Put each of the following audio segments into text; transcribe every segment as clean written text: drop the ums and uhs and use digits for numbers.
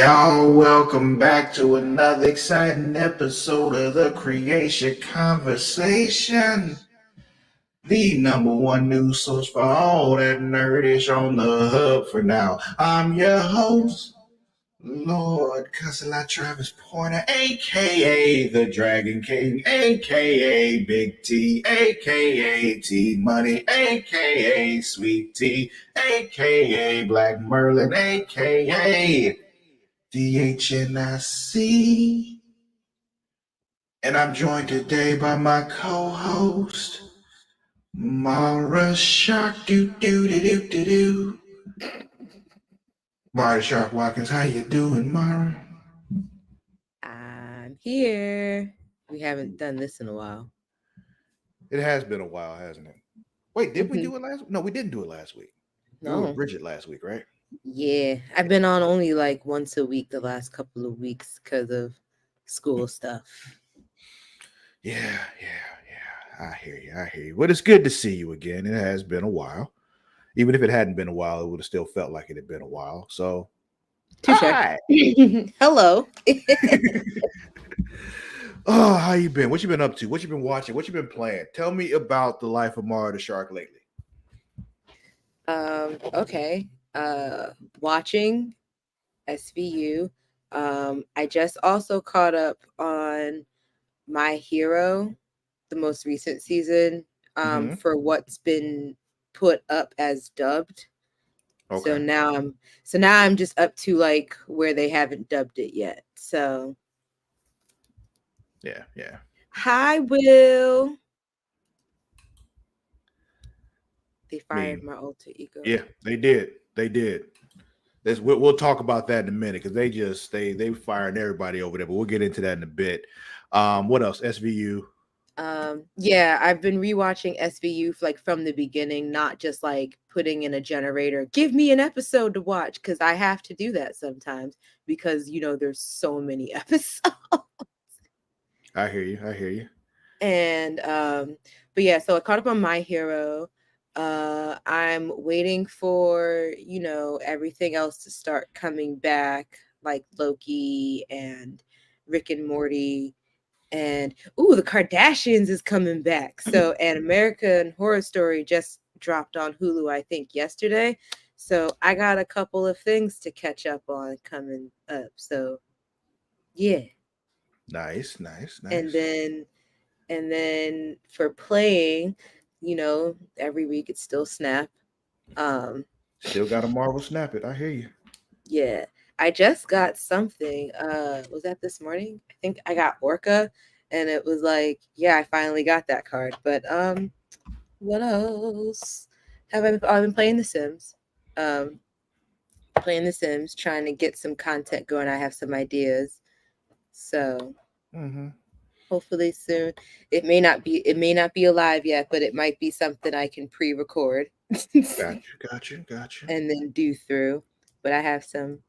Y'all, welcome back to another exciting episode of the Creatia Conversation, the number one news source for all that nerdish on the hub for now. I'm your host, Lord Cussala Travis Pointer, aka the Dragon King, aka Big T, aka T Money, aka Sweet T, aka Black Merlin, aka DHNIC. And I'm joined today by my co-host, Mara Shark. Do. Mara Shark Watkins, how you doing, Mara? I'm here. We haven't done this in a while. It has been a while, hasn't it? Wait, did we do it last week? No, we didn't do it last week. We were with No. Bridget last week, right? Yeah. I've been on only like once a week the last couple of weeks because of school stuff. Yeah. I hear you. But it's good to see you again. It has been a while. Even if it hadn't been a while, it would have still felt like it had been a while. So, hi. Hello. Oh, how you been? What you been up to? What you been watching? What you been playing? Tell me about the life of Mara the Shark lately. Okay. Watching SVU. I just also caught up on My Hero, the most recent season, for what's been put up as dubbed. Okay. So now I'm just up to like where they haven't dubbed it yet. So Yeah. hi, Will. They fired my alter ego. Yeah, they did. We'll talk about that in a minute because they firing everybody over there, but we'll get into that in a bit. What else? SVU. Yeah, I've been rewatching SVU like from the beginning, not just like putting in a generator. Give me an episode to watch because I have to do that sometimes because there's so many episodes. I hear you. And but yeah, so I caught up on My Hero. I'm waiting for everything else to start coming back, like Loki and Rick and Morty. And the Kardashians is coming back. So, and American Horror Story just dropped on Hulu, I think, yesterday. So I got a couple of things to catch up on coming up. So yeah. Nice. And then for playing, every week it's still Snap. Still got a Marvel Snap It. I hear you. Yeah. I just got something. Was that this morning? I think I got Orca. And it was like, yeah, I finally got that card. But what else? I've been playing The Sims. Trying to get some content going. I have some ideas. So hopefully soon. It may not be alive yet, but it might be something I can pre-record. Gotcha. And then do through. But I have some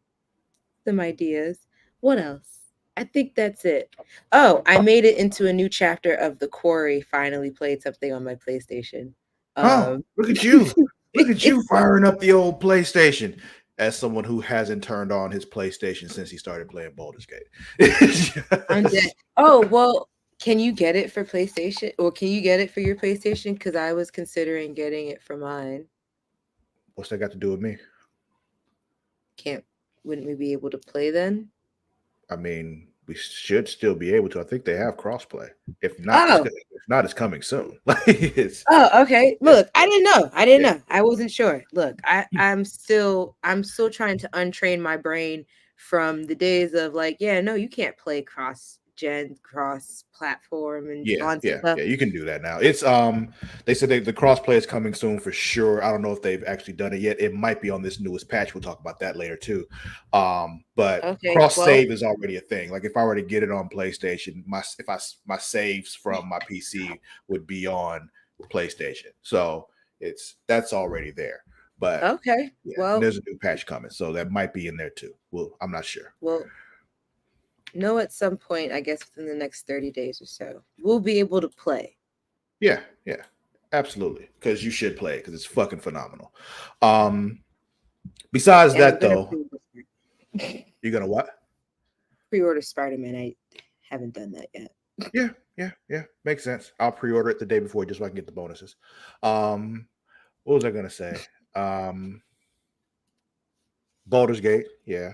ideas. What else? I think that's it. Oh, I made it into a new chapter of The Quarry. Finally played something on my PlayStation. Look at you. Look at you firing up the old PlayStation. As someone who hasn't turned on his PlayStation since he started playing Baldur's Gate. I'm dead. Oh, well, can you get it for PlayStation? Or can you get it for your PlayStation? Because I was considering getting it for mine. What's that got to do with me? Wouldn't we be able to play then? I mean, we should still be able to. I think they have crossplay. If not, it's coming soon. Okay. Look, I didn't know. I wasn't sure. Look, I'm still trying to untrain my brain from the days of like, no, you can't play cross-gen, cross-platform and stuff. You can do that now. It's they said the crossplay is coming soon for sure. I don't know if they've actually done it yet. It might be on this newest patch. We'll talk about that later too. But cross save is already a thing. Like if I were to get it on PlayStation, my saves from my PC would be on PlayStation. So that's already there. But there's a new patch coming, so that might be in there too. Well, I'm not sure. Well, no, at some point, I guess within the next 30 days or so, we'll be able to play. Yeah, absolutely. Because you should play it because it's fucking phenomenal. Besides that, though, You're gonna what? Pre-order Spider-Man. I haven't done that yet. Yeah. Makes sense. I'll pre-order it the day before just so I can get the bonuses. What was I gonna say? Baldur's Gate, yeah.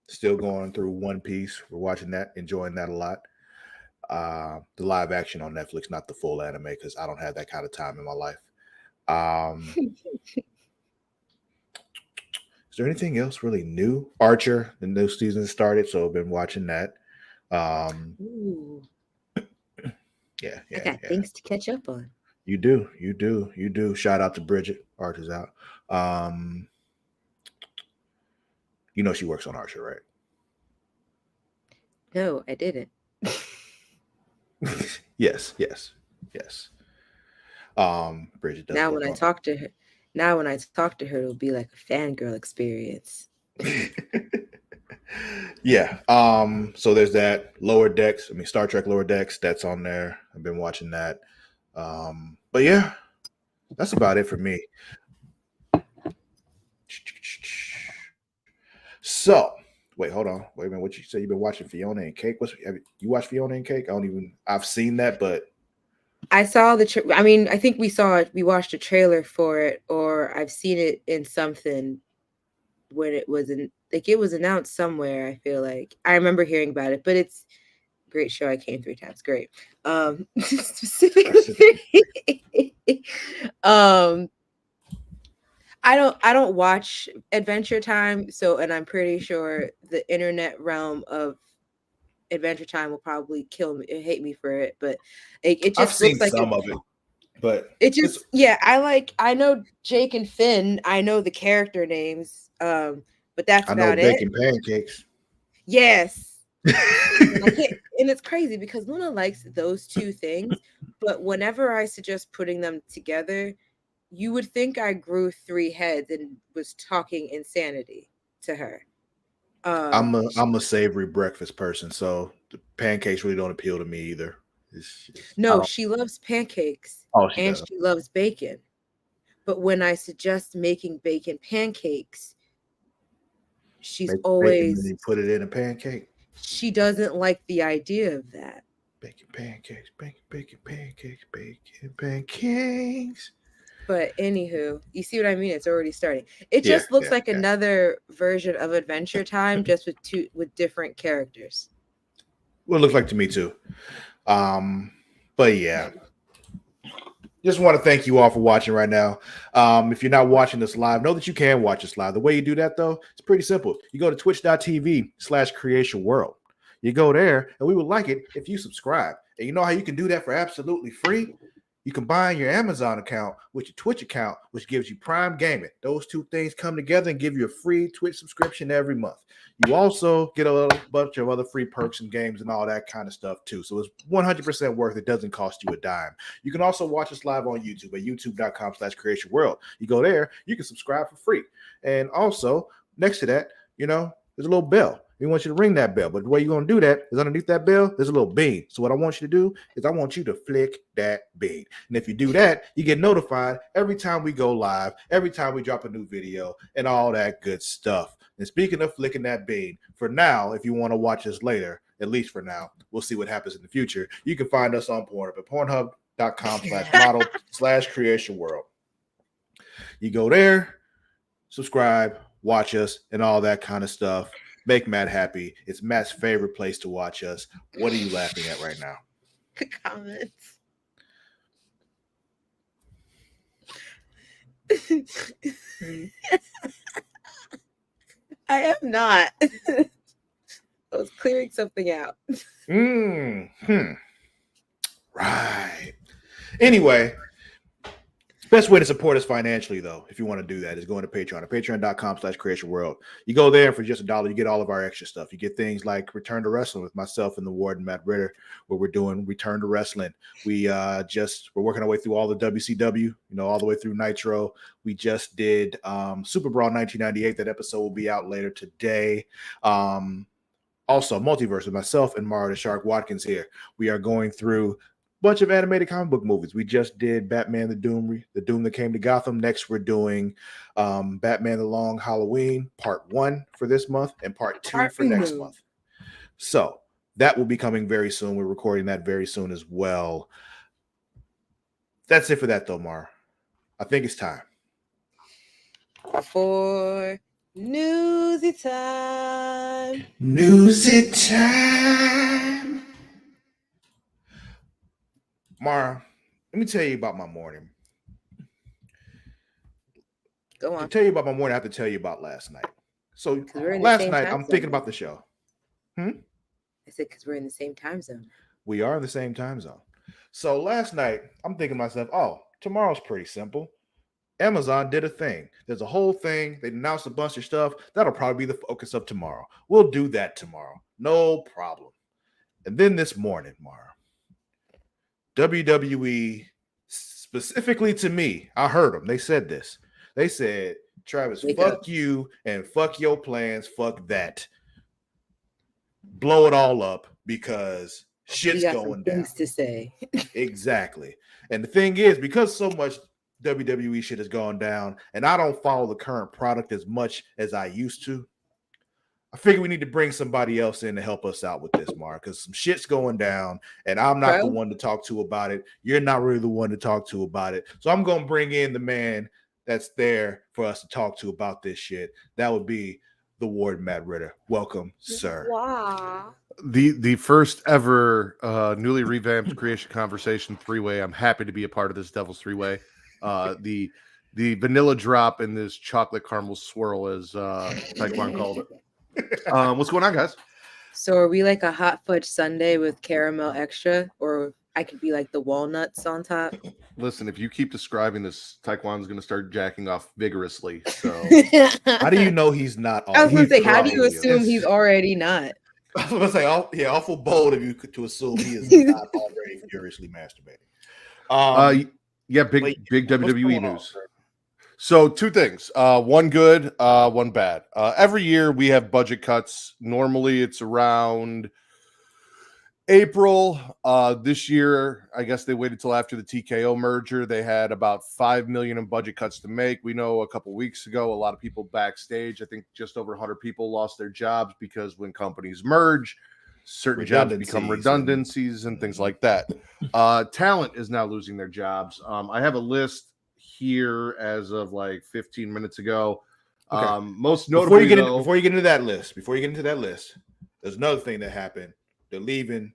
Still going through One Piece. We're watching that, enjoying that a lot. The live action on Netflix, not the full anime, because I don't have that kind of time in my life. Is there anything else really new? Archer, the new season started, so I've been watching that. Ooh. Yeah. I got things to catch up on. You do. Shout out to Bridget. Archer's out. You know she works on Archer, right? No, I didn't. Yes. Bridget does. Now when I talk to her, it'll be like a fangirl experience. Yeah. So there's that. Lower Decks. I mean, Star Trek Lower Decks. That's on there. I've been watching that. But yeah, that's about it for me. So, wait, hold on. Wait a minute. What you say? You've been watching Fiona and Cake? You watched Fiona and Cake? I've seen that, but I saw I think we watched a trailer for it, or I've seen it in something when it was announced somewhere. I feel like I remember hearing about it, but it's a great show. I came 3 times. Great. Specifically, I don't watch Adventure Time, and I'm pretty sure the internet realm of Adventure Time will probably hate me for it, but it just looks like some of it. But I know Jake and Finn. I know the character names, but that's about it. Bacon pancakes. Yes. And it's crazy because Luna likes those two things, but whenever I suggest putting them together, you would think I grew 3 heads and was talking insanity to her. I'm a savory breakfast person, so the pancakes really don't appeal to me either. No, she loves pancakes and she loves bacon. But when I suggest making bacon pancakes, she's always bacon, put it in a pancake. She doesn't like the idea of that. Bacon pancakes, bacon pancakes. But anywho, you see what I mean? It's already starting. It just looks like another version of Adventure Time, just with different characters. Well, it looks like to me too. But yeah. Just want to thank you all for watching right now. If you're not watching this live, know that you can watch us live. The way you do that, though, it's pretty simple. You go to twitch.tv/Creatia World. You go there, and we would like it if you subscribe. And you know how you can do that for absolutely free? You combine your Amazon account with your Twitch account, which gives you Prime Gaming. Those two things come together and give you a free Twitch subscription every month. You also get a bunch of other free perks and games and all that kind of stuff too. So it's 100% worth it. It doesn't cost you a dime. You can also watch us live on YouTube at youtube.com/Creatia World. You go there, you can subscribe for free. And also, next to that, there's a little bell. We want you to ring that bell. But the way you're going to do that is underneath that bell, there's a little bean. So what I want you to do is I want you to flick that bean. And if you do that, you get notified every time we go live, every time we drop a new video, and all that good stuff. And speaking of flicking that bean, for now, if you want to watch us later, at least for now, we'll see what happens in the future. You can find us on Pornhub at pornhub.com/model/Creatia World. You go there, subscribe, watch us, and all that kind of stuff. Make Matt happy. It's Matt's favorite place to watch us. What are you laughing at right now? Comments. I am not. I was clearing something out. Right. Anyway, best way to support us financially, though, if you want to do that, is going to Patreon at patreon.com/Creatia World. You go there for just $1, you get all of our extra stuff. You get things like Return to Wrestling with myself and the Warden Matt Ritter, where we're doing Return to Wrestling. We're working our way through all the WCW, all the way through Nitro. We just did Super Brawl 1998. That episode will be out later today. Also, Multiverse with myself and Mara the Shark Watkins here. We are going through bunch of animated comic book movies. We just did Batman the Doom That Came to Gotham. Next, we're doing Batman the Long Halloween Part 1 for this month and Part 2 for next month. So that will be coming very soon. We're recording that very soon as well. That's it for that, though, Mara. I think it's time for newsy time. Newsy time. Mara, let me tell you about my morning. Go on. To tell you about my morning, I have to tell you about last night. So last night, I'm thinking about the show. I said, because we're in the same time zone. We are in the same time zone. So last night, I'm thinking to myself, oh, tomorrow's pretty simple. Amazon did a thing. There's a whole thing. They announced a bunch of stuff. That'll probably be the focus of tomorrow. We'll do that tomorrow. No problem. And then this morning, Mara, WWE, specifically to me, I heard them. They said this. They said, Travis, fuck you and fuck your plans. Fuck that. Blow it all up because shit's going down. Things to say. Exactly. And the thing is, because so much WWE shit has gone down and I don't follow the current product as much as I used to, I figure we need to bring somebody else in to help us out with this, Mark, because some shit's going down and I'm not the one to talk to about it. You're not really the one to talk to about it. So I'm going to bring in the man that's there for us to talk to about this shit. That would be the Ward Matt Ritter. Welcome, sir. Wow. The first ever newly revamped Creatia Conversation 3-way. I'm happy to be a part of this Devil's 3-way. The vanilla drop in this chocolate caramel swirl, as Taekwon called it. What's going on, guys? So are we like a hot fudge sundae with caramel extra, or I could be like the walnuts on top? Listen, if you keep describing this, Taekwon's going to start jacking off vigorously. So how do you know he's not? I was going to say, how do you assume he's already not? I was going to say, awful bold of you to assume he is not already furiously masturbating. Big WWE news. So two things, one good, one bad. Every year we have budget cuts. Normally it's around April. This year, I guess they waited till after the TKO merger. They had about $5 million in budget cuts to make. We know a couple weeks ago, a lot of people backstage, I think just over 100 people lost their jobs because when companies merge, certain jobs become redundancies and things like that. Talent is now losing their jobs. I have a list here as of like 15 minutes ago. Okay. Most notably, before you get into that list, there's another thing that happened. They're leaving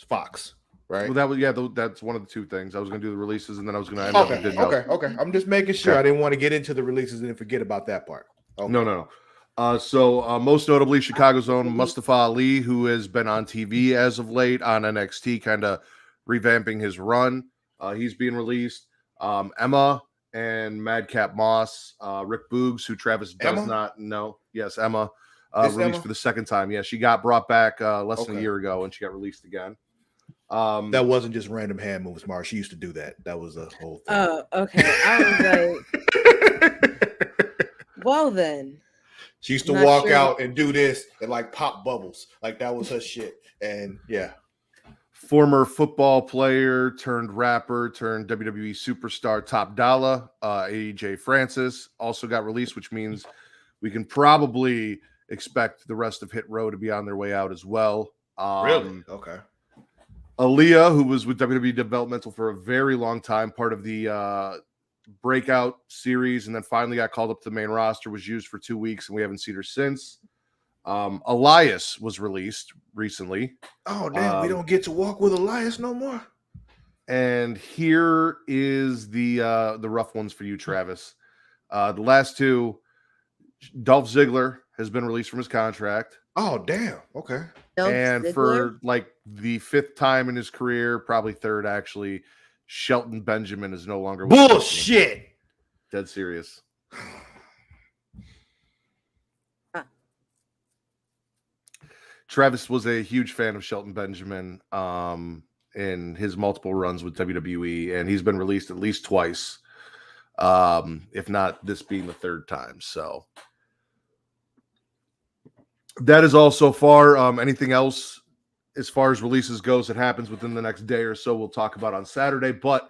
Fox, right? Well, that's one of the two things. I was going to do the releases, and then I was going to end up. Okay. I'm just making sure. Okay. I didn't want to get into the releases and then forget about that part. Okay. No. So most notably, Chicago's own Mustafa Ali, who has been on TV as of late on NXT, kind of revamping his run. He's being released. Emma and Madcap Moss, Rick Boogs, who Travis does not know. Yes, Emma. Released Emma? For the second time. Yeah, she got brought back less than a year ago and she got released again. That wasn't just random hand moves, Mara. She used to do that. That was a whole thing. Oh, okay. I was like, well then. She used to walk out and do this and like pop bubbles. Like that was her shit. And yeah. Former football player turned rapper turned WWE superstar Top Dollar, AJ Francis, also got released, which means we can probably expect the rest of Hit Row to be on their way out as well. Really? Okay. Aaliyah, who was with WWE Developmental for a very long time, part of the Breakout series, and then finally got called up to the main roster, was used for 2 weeks, and we haven't seen her since. Elias was released recently. Oh, damn. We don't get to walk with Elias no more. And here is the rough ones for you, Travis. The last two, Dolph Ziggler has been released from his contract. Oh, damn. Okay. And for like the fifth time in his career, probably third actually, Shelton Benjamin is no longer with bullshit. Dead serious. Travis was a huge fan of Shelton Benjamin in his multiple runs with WWE, and he's been released at least twice, if not this being the third time. So that is all so far. Anything else as far as releases goes, it happens within the next day or so. We'll talk about on Saturday. But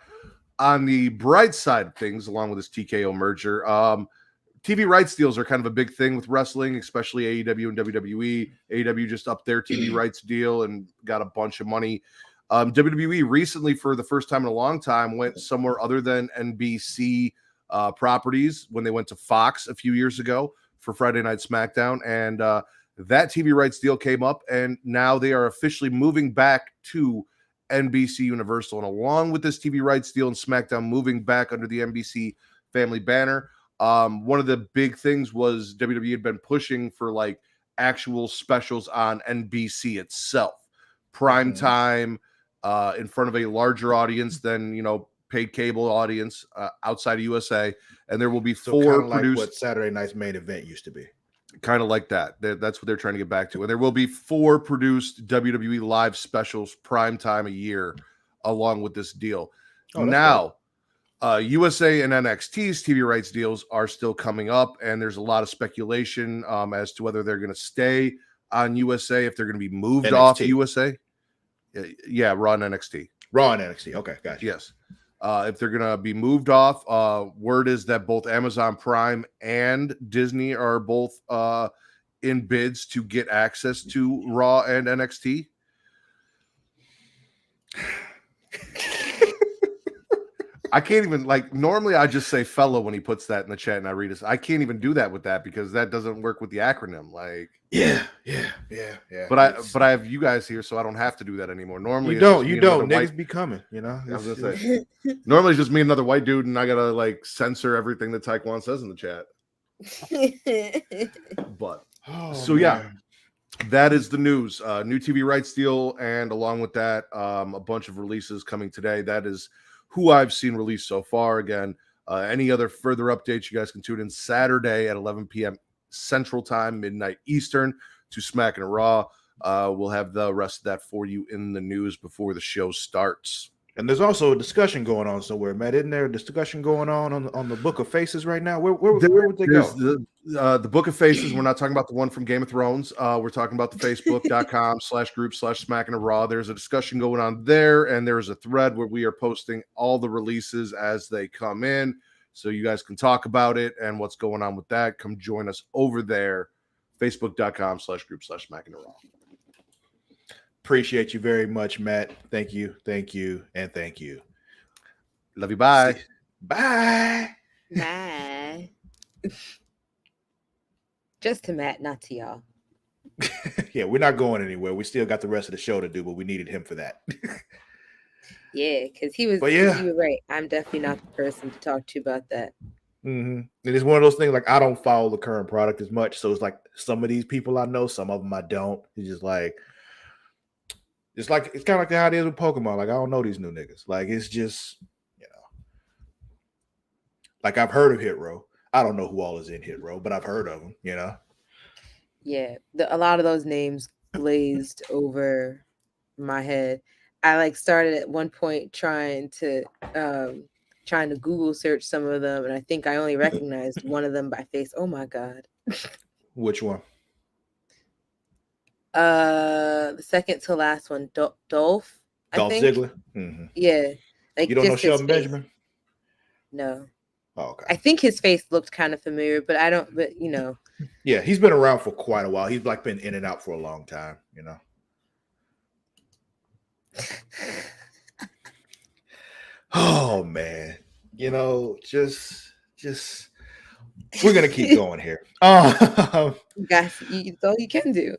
on the bright side of things, along with this TKO merger, TV rights deals are kind of a big thing with wrestling, especially AEW and WWE. AEW just upped their TV rights deal and got a bunch of money. WWE recently, for the first time in a long time, went somewhere other than NBC properties when they went to Fox a few years ago for Friday Night SmackDown. And that TV rights deal came up, and now they are officially moving back to NBC Universal. And along with this TV rights deal and SmackDown moving back under the NBC family banner, one of the big things was WWE had been pushing for like actual specials on NBC itself, prime time, in front of a larger audience than, you know, paid cable audience outside of USA. And there will be four produced, like what Saturday night's main event used to be. Kind of like that. That's what they're trying to get back to. And there will be 4 produced WWE live specials prime time a year along with this deal. Now, USA and NXT's TV rights deals are still coming up, and there's a lot of speculation as to whether they're going to stay on USA, if they're going to be moved off USA. Yeah, Raw and NXT. Raw and NXT. Okay, gotcha. Yes. If they're going to be moved off, word is that both Amazon Prime and Disney are both in bids to get access to Raw and NXT. I can't even, like, normally I just say fellow when he puts that in the chat and I read it. I can't even do that with that because that doesn't work with the acronym. Like, yeah. But I have you guys here, so I don't have to do that anymore. Normally, you don't. Niggas be coming, you know. I was gonna say, normally it's just me and another white dude, and I gotta like censor everything that Taekwon says in the chat. But that is the news. New TV rights deal, and along with that, a bunch of releases coming today. That is who I've seen released so far. Again, any other further updates, you guys can tune in Saturday at 11 p.m. Central Time, midnight Eastern, to Smack and Raw. We'll have the rest of that for you in the news before the show starts. And there's also a discussion going on somewhere, Matt. Isn't there a discussion going on the Book of Faces right now? Where would they go? The Book of Faces. We're not talking about the one from Game of Thrones. We're talking about the facebook.com/group/Smacking a Raw. There's a discussion going on there, and there's a thread where we are posting all the releases as they come in, so you guys can talk about it and what's going on with that. Come join us over there, facebook.com/group/Smacking a Raw. Appreciate you very much, Matt. Thank you, and thank you. Love you. Bye. Bye. Bye. Just to Matt, not to y'all. Yeah, we're not going anywhere. We still got the rest of the show to do, but we needed him for that. Yeah, because he was right. I'm definitely not the person to talk to about that. Mm-hmm. And it's one of those things, like, I don't follow the current product as much. So it's like some of these people I know, some of them I don't. It's just like, it's kind of like how it is with Pokemon. Like, I don't know these new niggas. Like, it's just, you know, like, I've heard of Hit Row. I don't know who all is in Hit Row, but I've heard of them, you know? Yeah, a lot of those names glazed over my head. I like started at one point trying to Google search some of them, and I think I only recognized one of them by face. Oh my God. Which one? The second to last one, Dolph Ziggler. Mm-hmm. Yeah, like, you don't know Shelton Benjamin? No. Oh, okay. I think his face looked kind of familiar, but I don't. But you know. Yeah, he's been around for quite a while. He's like been in and out for a long time. You know. Oh man, you know, just we're gonna keep going here. Guys, it's all you can do.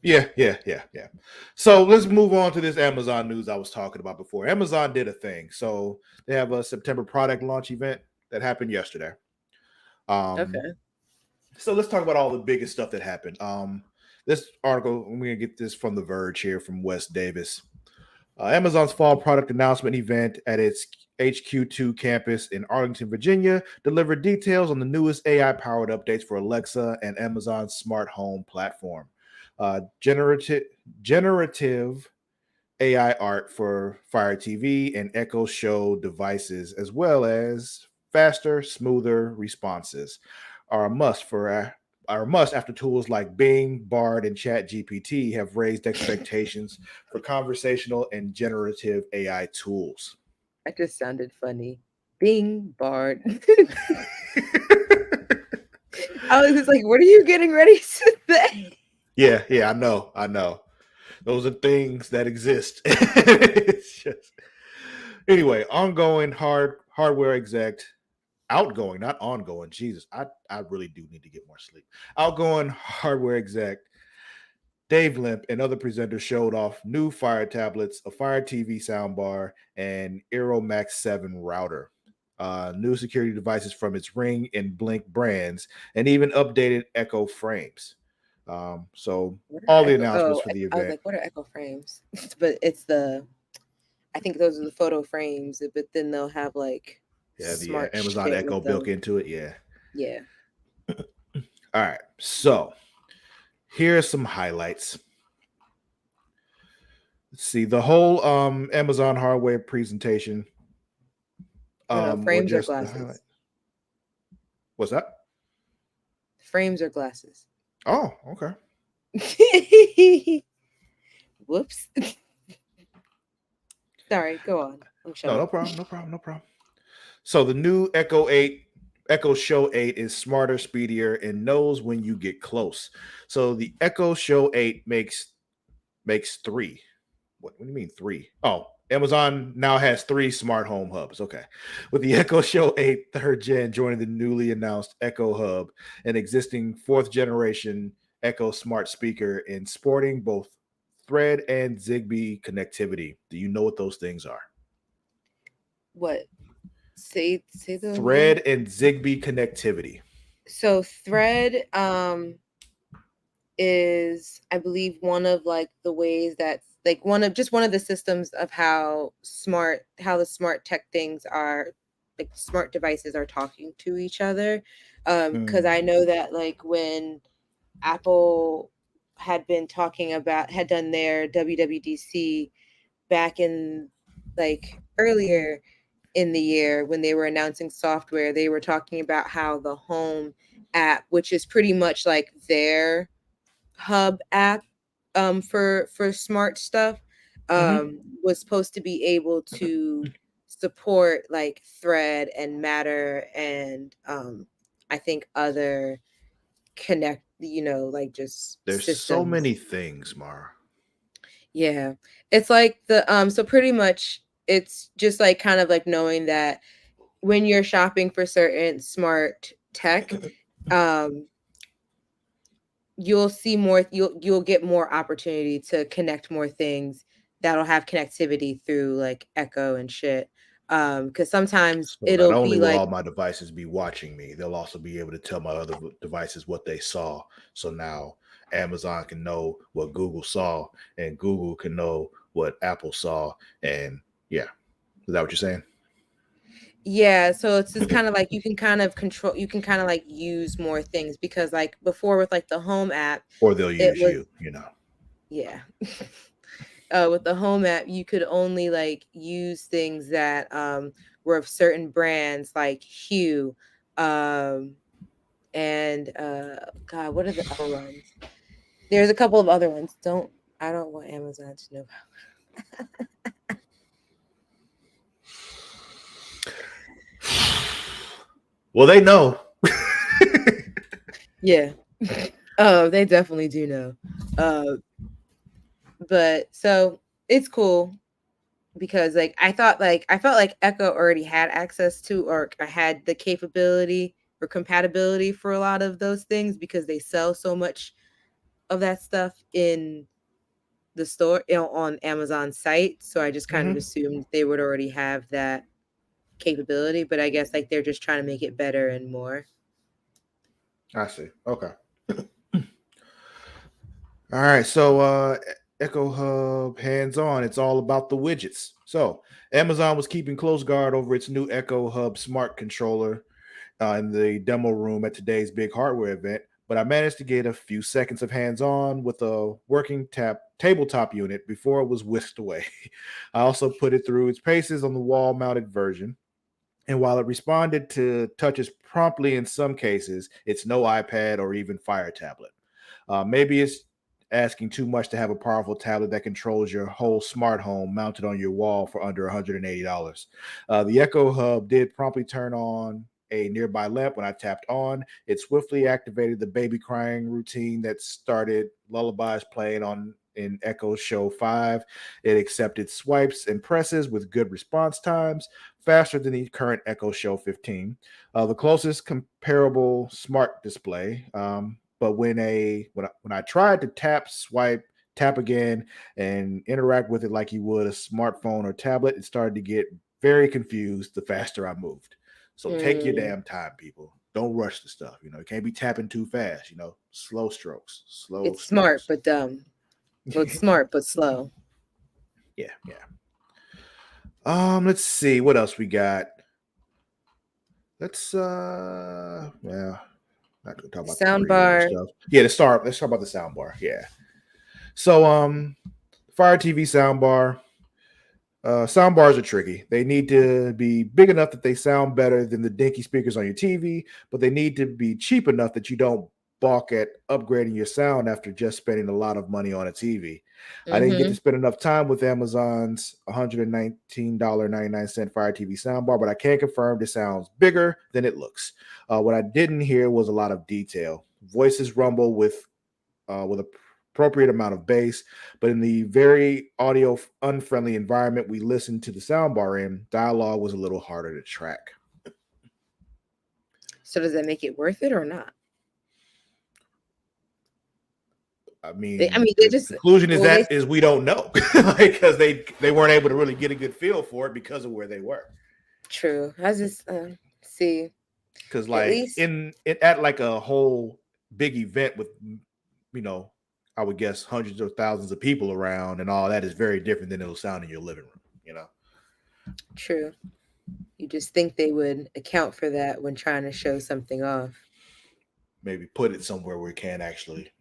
Yeah. So let's move on to this Amazon news I was talking about before. Amazon did a thing. So they have a September product launch event that happened yesterday. Okay. So let's talk about all the biggest stuff that happened. This article, we're gonna get this from The Verge here from Wes Davis. Amazon's fall product announcement event at its HQ2 campus in Arlington, Virginia, delivered details on the newest AI-powered updates for Alexa and Amazon's smart home platform. Generative AI art for Fire TV and Echo Show devices, as well as faster, smoother responses, are a must for must after tools like Bing, Bard, and ChatGPT have raised expectations for conversational and generative AI tools. That just sounded funny. Bing, Bard. I was just like, what are you getting ready to say? Yeah, I know. Those are things that exist. It's just anyway, ongoing hardware exec, outgoing, not ongoing. Jesus, I really do need to get more sleep. Outgoing hardware exec Dave Limp and other presenters showed off new Fire tablets, a Fire TV soundbar, and Aero Max 7 router. New security devices from its Ring and Blink brands, and even updated Echo frames. So all the announcements for the event. I was like, what are Echo frames? But it's I think those are the photo frames, but then they'll have like the Amazon Echo built into it. Yeah. All right. So here are some highlights. Let's see the whole Amazon hardware presentation. Frames or glasses? What's that? Frames or glasses? Oh, okay. Whoops. Sorry, go on. No problem. So the new Echo Show 8 is smarter, speedier, and knows when you get close. So the Echo Show 8 makes 3. What do you mean 3? Oh, Amazon now has 3 smart home hubs. Okay. With the Echo Show 8 3rd gen joining the newly announced Echo Hub, an existing 4th generation Echo smart speaker and sporting both Thread and Zigbee connectivity. Do you know what those things are? What? Say those. Thread and Zigbee connectivity. So Thread is, I believe, one of like the ways that like one of the systems of how the smart tech things are, like smart devices are talking to each other. Because I know that like when Apple had done their WWDC back in like earlier in the year when they were announcing software, they were talking about how the Home app, which is pretty much like their hub app for smart stuff, was supposed to be able to support like Thread and Matter and I think other connect, like just there's systems. So many things, Mara. Yeah, it's like so pretty much it's just like kind of like knowing that when you're shopping for certain smart tech, you'll see more, you'll get more opportunity to connect more things that'll have connectivity through like Echo and shit. Because sometimes it'll not only be will like all my devices be watching me, they'll also be able to tell my other devices what they saw. So now Amazon can know what Google saw, and Google can know what Apple saw. And yeah, is that what you're saying? Yeah, so it's just kind of like you can kind of like use more things, because like before with like the Home app, or they'll use you. Yeah. With the Home app, you could only like use things that were of certain brands like Hue, and God, what are the other ones? There's a couple of other ones. I don't want Amazon to know about. Well, they know. Yeah. Oh, they definitely do know. But so it's cool because like I felt like Echo already had access to, or had the capability or compatibility for a lot of those things, because they sell so much of that stuff in the store, on Amazon site. So I just kind of assumed they would already have that capability, but I guess like they're just trying to make it better and more. I see. Okay. All right. So Echo Hub hands-on. It's all about the widgets. So Amazon was keeping close guard over its new Echo Hub smart controller in the demo room at today's big hardware event, but I managed to get a few seconds of hands-on with a working tabletop unit before it was whisked away. I also put it through its paces on the wall-mounted version, And while it responded to touches promptly in some cases, it's no iPad or even Fire tablet. Maybe it's asking too much to have a powerful tablet that controls your whole smart home mounted on your wall for under $180. The Echo Hub did promptly turn on a nearby lamp when I tapped on. It swiftly activated the baby crying routine that started lullabies playing on in Echo Show 5. It accepted swipes and presses with good response times, faster than the current Echo Show 15. The closest comparable smart display. But when I tried to tap, swipe, tap again, and interact with it like you would a smartphone or tablet, it started to get very confused the faster I moved. So take your damn time, people. Don't rush the stuff. You can't be tapping too fast. Slow strokes. It's smart but dumb. But smart but slow. Yeah. Let's see what else we got. Let's not gonna talk about soundbar stuff. Yeah, let's talk about the soundbar. Yeah. So Fire TV soundbar. Soundbars are tricky. They need to be big enough that they sound better than the dinky speakers on your TV, but they need to be cheap enough that you don't balk at upgrading your sound after just spending a lot of money on a TV. I didn't get to spend enough time with Amazon's $119.99 Fire TV soundbar, but I can confirm it sounds bigger than it looks. What I didn't hear was a lot of detail. Voices rumble with appropriate amount of bass, but in the very audio unfriendly environment we listened to the soundbar in, dialogue was a little harder to track. So does that make it worth it or not? I mean, the conclusion is we don't know, because they weren't able to really get a good feel for it because of where they were. True. I just see, because at like a whole big event with I would guess hundreds of thousands of people around and all that is very different than it'll sound in your living room. True. You just think they would account for that when trying to show something off. Maybe put it somewhere where you can actually,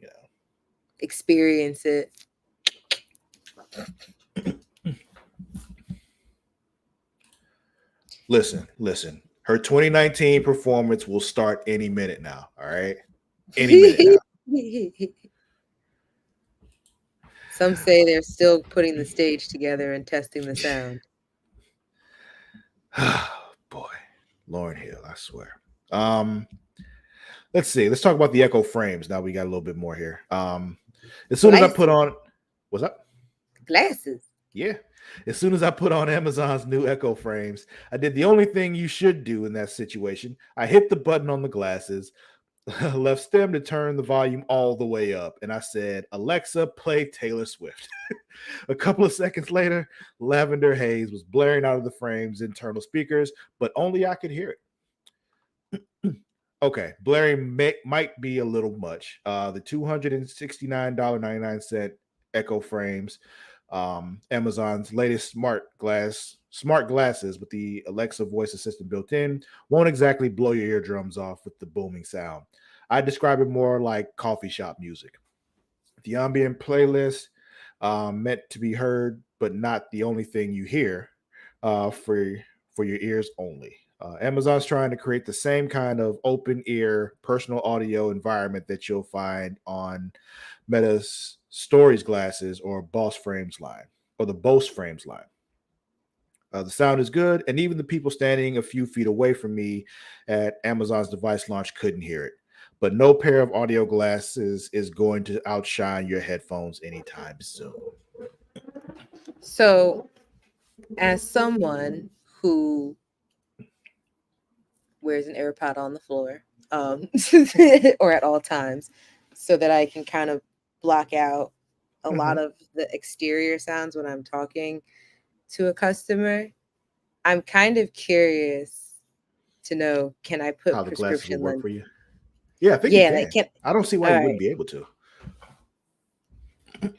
experience it. Listen. Her 2019 performance will start any minute now. All right. Any minute now. Some say they're still putting the stage together and testing the sound. Boy, Lauryn Hill, I swear. Let's see. Let's talk about the Echo frames. Now we got a little bit more here. As soon as I put on, what's up? Glasses. Yeah. As soon as I put on Amazon's new Echo frames, I did the only thing you should do in that situation. I hit the button on the glasses, left stem to turn the volume all the way up, and I said, Alexa, play Taylor Swift. A couple of seconds later, Lavender Haze was blaring out of the frame's internal speakers, but only I could hear it. Okay, blaring might be a little much. The $269.99 Echo frames, Amazon's latest smart glasses with the Alexa voice assistant built in, won't exactly blow your eardrums off with the booming sound. I describe it more like coffee shop music. The ambient playlist, meant to be heard, but not the only thing you hear, for your ears only. Amazon's trying to create the same kind of open ear personal audio environment that you'll find on Meta's Stories glasses or Boss Frames line, or the Bose Frames line. The sound is good, and even the people standing a few feet away from me at Amazon's device launch couldn't hear it. But no pair of audio glasses is going to outshine your headphones anytime soon. So, as someone who wears an AirPod on the floor, or at all times, so that I can kind of block out a lot of the exterior sounds when I'm talking to a customer, I'm kind of curious to know, can I put how the prescription glasses will work for you? Yeah, I think you can. I don't see why you wouldn't be able to.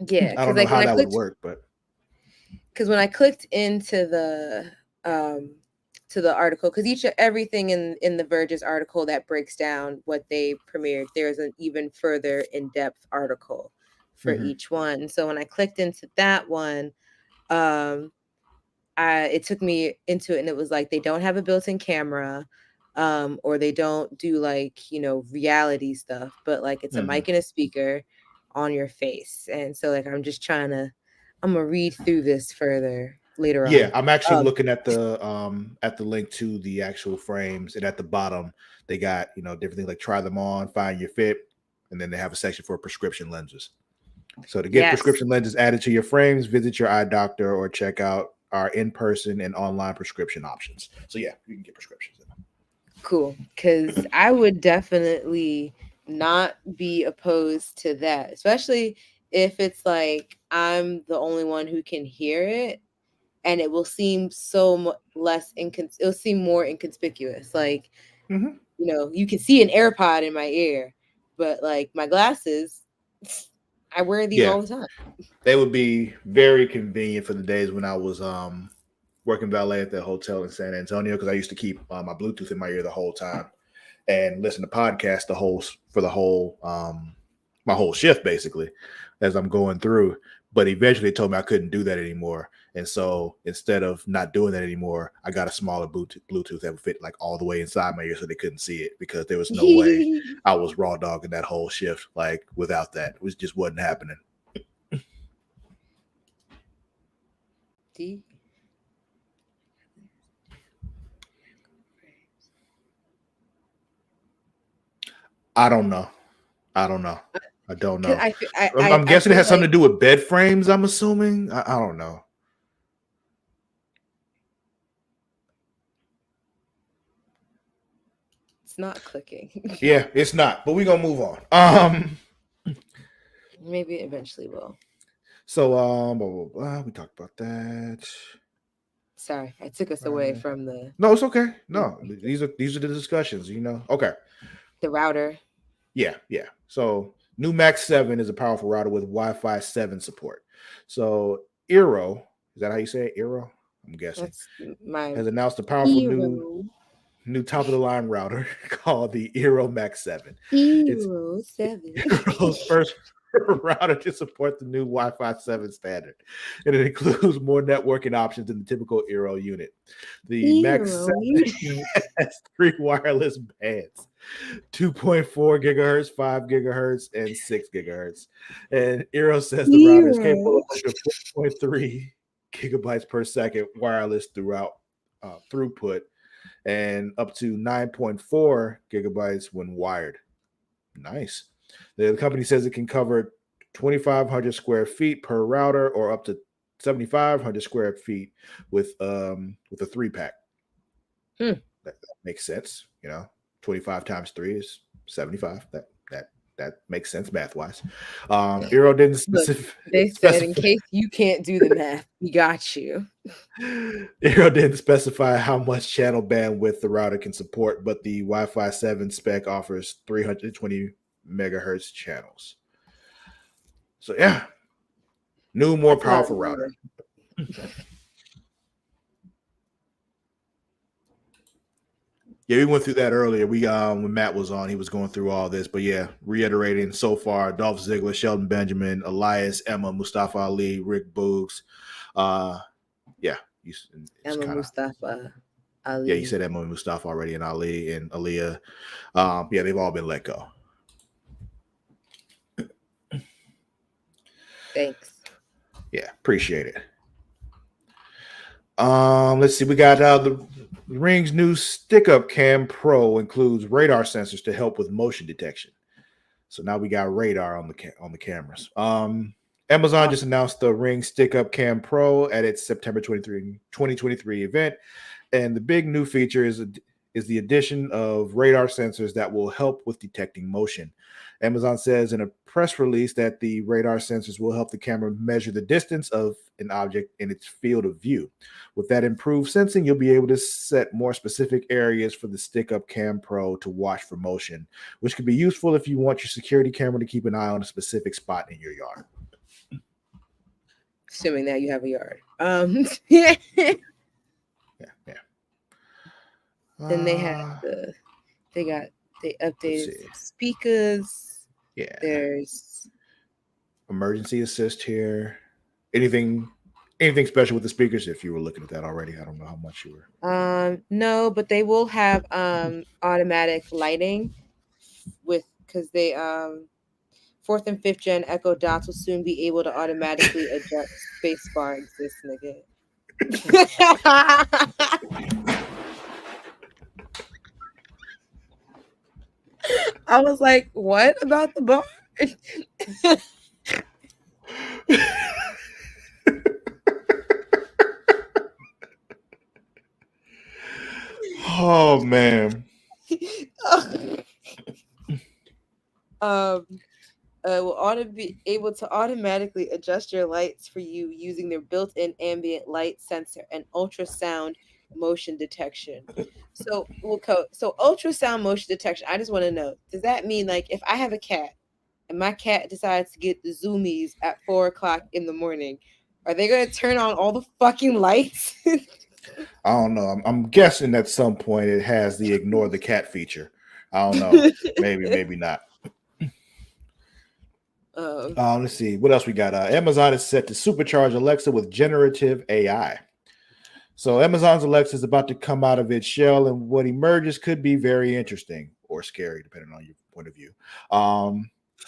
Yeah, I don't know how that would work, but because when I clicked into the article, because everything in the Verge's article that breaks down what they premiered, there's an even further in-depth article for each one. So when I clicked into that one, it took me into it, and it was like they don't have a built-in camera, or they don't do like, you know, reality stuff, but like it's a mic and a speaker on your face. And so like I'm gonna read through this further later on. Yeah, I'm actually looking at the link to the actual frames, and at the bottom they got, you know, different things like try them on, find your fit, and then they have a section for prescription lenses. So to get prescription lenses added to your frames, visit your eye doctor or check out our in-person and online prescription options. So yeah, you can get prescriptions. Cool, because I would definitely not be opposed to that, especially if it's like I'm the only one who can hear it, and it will seem it'll seem more inconspicuous. Like, you know, you can see an AirPod in my ear, but like my glasses, I wear these all the time. They would be very convenient for the days when I was working valet at the hotel in San Antonio, because I used to keep my Bluetooth in my ear the whole time and listen to podcasts my whole shift basically as I'm going through. But eventually they told me I couldn't do that anymore. And so instead of not doing that anymore, I got a smaller Bluetooth that would fit like all the way inside my ear so they couldn't see it, because there was no way I was raw dogging that whole shift. Like without that, it just wasn't happening. I don't know. I don't know. I'm guessing it has something to do with bed frames, I'm assuming. I don't know. It's not clicking. Yeah, it's not. But we're going to move on. Maybe it eventually will. So, blah, blah, blah. We talked about that. Sorry, I took us away from the... No, it's okay. No, these are the discussions, you know. Okay. The router. Yeah. So, new Max 7 is a powerful router with Wi-Fi 7 support. So, Eero, is that how you say it? Eero? I'm guessing. Has announced a powerful new top-of-the-line router called the Eero Max 7. Eero 7. Eero's first router to support the new Wi-Fi 7 standard, and it includes more networking options than the typical Eero unit. The Max 7 has 3 wireless bands: 2.4 gigahertz, 5 gigahertz, and 6 gigahertz. And Eero says the router is capable of 4.3 gigabytes per second wireless throughput, and up to 9.4 gigabytes when wired. Nice. The company says it can cover 2,500 square feet per router, or up to 7,500 square feet with a 3-pack. That makes sense. You know, 25 times 3 is 75. That makes sense math wise. Eero didn't specify. They said, in case you can't do the math, we got you. Eero didn't specify how much channel bandwidth the router can support, but the Wi-Fi 7 spec offers 320 megahertz channels. So yeah, new, more powerful router. Yeah, we went through that earlier. We when Matt was on, he was going through all this. But yeah, reiterating so far: Dolph Ziggler, Shelton Benjamin, Elias, Emma, Mustafa Ali, Rick Boogs. Mustafa Ali. Yeah, you said Emma and Mustafa already, and Ali and Aaliyah. Yeah, they've all been let go. Thanks. Yeah, appreciate it. Let's see. We got the Ring's new stick-up cam Pro includes radar sensors to help with motion detection. So now we got radar on the cameras. Amazon just announced the Ring stick-up cam Pro at its September 2023 event, and the big new feature is the addition of radar sensors that will help with detecting motion. Amazon says in a press release that the radar sensors will help the camera measure the distance of an object in its field of view. With that improved sensing, you'll be able to set more specific areas for the Stick-Up Cam Pro to watch for motion, which could be useful if you want your security camera to keep an eye on a specific spot in your yard. Assuming that you have a yard. Yeah. Then they updated some speakers. Yeah. There's emergency assist here. Anything Anything special with the speakers? If you were looking at that already, I don't know how much you were. No, but they will have automatic lighting because they 4th and 5th gen Echo Dots will soon be able to automatically adjust spacebar exists, nigga. I was like, what about the bar? Oh man. Will be able to automatically adjust your lights for you using their built-in ambient light sensor and ultrasound motion detection. So ultrasound motion detection. I just want to know, does that mean like if I have a cat and my cat decides to get the zoomies at 4:00 in the morning, are they gonna turn on all the fucking lights? I don't know. I'm guessing at some point it has the ignore the cat feature. I don't know. Maybe not. Let's see. What else we got? Amazon is set to supercharge Alexa with generative AI. So Amazon's Alexa is about to come out of its shell, and what emerges could be very interesting or scary, depending on your point of view.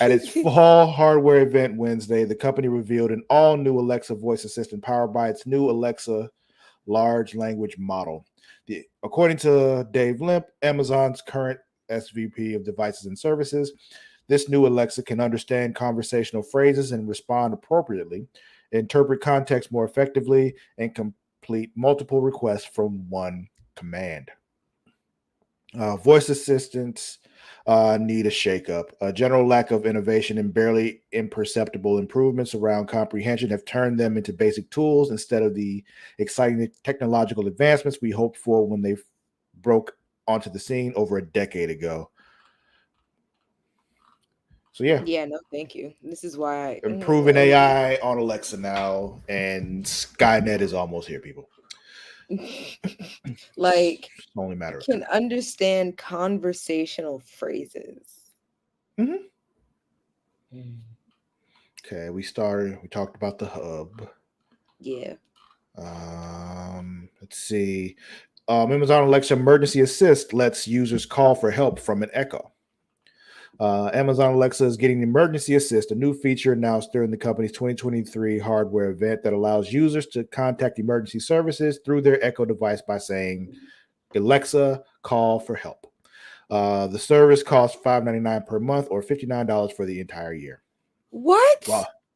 At its fall hardware event Wednesday, the company revealed an all-new Alexa voice assistant powered by its new Alexa large language model. According to Dave Limp, Amazon's current SVP of Devices and Services, this new Alexa can understand conversational phrases and respond appropriately, interpret context more effectively, and complete multiple requests from one command. Voice assistants need a shakeup. A general lack of innovation and barely imperceptible improvements around comprehension have turned them into basic tools instead of the exciting technological advancements we hoped for when they broke onto the scene over a decade ago. So yeah, no, thank you. This is why improving AI on Alexa now, and Skynet is almost here, people. Like, it's only matter of can time. Understand conversational phrases. Okay, we talked about the hub. Yeah. Let's see. Amazon Alexa Emergency Assist lets users call for help from an Echo. Amazon Alexa is getting Emergency Assist, a new feature announced during the company's 2023 hardware event that allows users to contact emergency services through their Echo device by saying, Alexa, call for help. The service costs $5.99 per month or $59 for the entire year. What?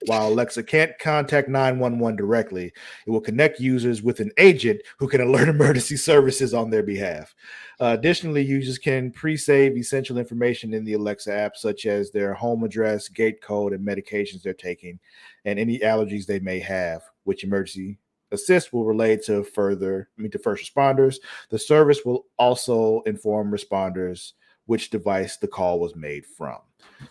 While Alexa can't contact 911 directly, it will connect users with an agent who can alert emergency services on their behalf. Additionally, users can pre-save essential information in the Alexa app, such as their home address, gate code, and medications they're taking, and any allergies they may have, which Emergency Assist will relay to first responders. The service will also inform responders which device the call was made from.